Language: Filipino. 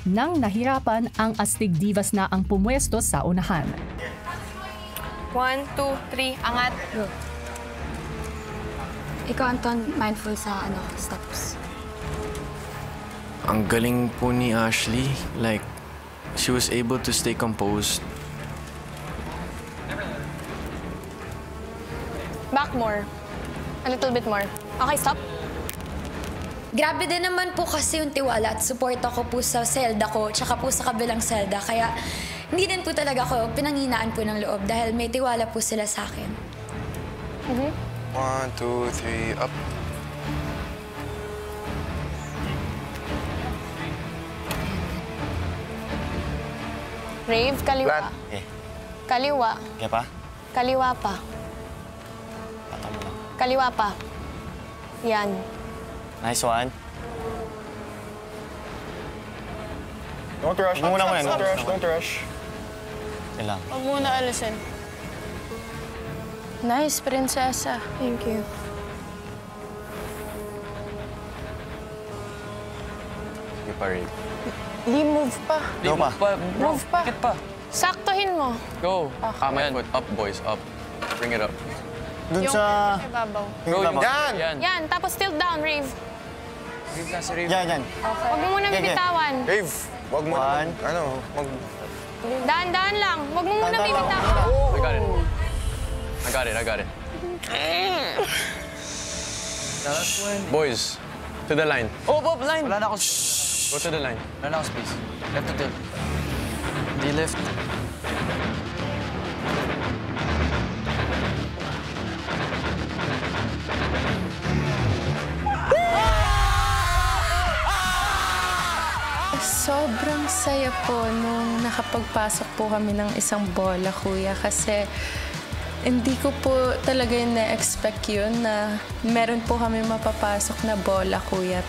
Nang nahirapan, ang Astig Divas na ang pumwesto sa unahan. 1, 2, 3, angat. Go. Ikaw, Anton, mindful sa steps. Ang galing po ni Ashley. Like, she was able to stay composed. Back more. A little bit more. Okay, stop. Grabe din naman po kasi yung tiwala at support ako po sa selda ko, tsaka po sa kabilang selda. Kaya hindi din po talaga ako pinanghinaan po ng loob dahil may tiwala po sila sa akin. 1, 2, 3, up. Rave, kaliwa. Flat. Kaliwa. Kaya pa? Kaliwa pa. Patang mo lang. Kaliwa pa. Yan. Nice one. Don't rush. Don't rush. Don't rush. Yan lang. Huwag muna alisin. Nice, prinsesa. Thank you. Hindi pa rin. Di move pa. Go pa. Move pa. Bakit pa? Saktuhin mo. Go. My foot. Up, boys. Up. Bring it up. Dun Yung sa... ibabaw. Go. Yan! Yan. Yan, tapos tilt down, Rave. Rave na si Rave. Yan. Huwag mo muna bibitawan. Rave, wag mo naman. Daan-daan lang. Huwag mo muna bibitawan. I got it. Boys, to the line. Oh, line! Wala na ako. Go to the line. Wala na ako space. Left to tilt. Di left. Sobrang saya po nung nakapagpasok po kami ng isang bola, kuya, kasi hindi ko po talaga na-expect yun na meron po kami mapapasok na bola, kuya.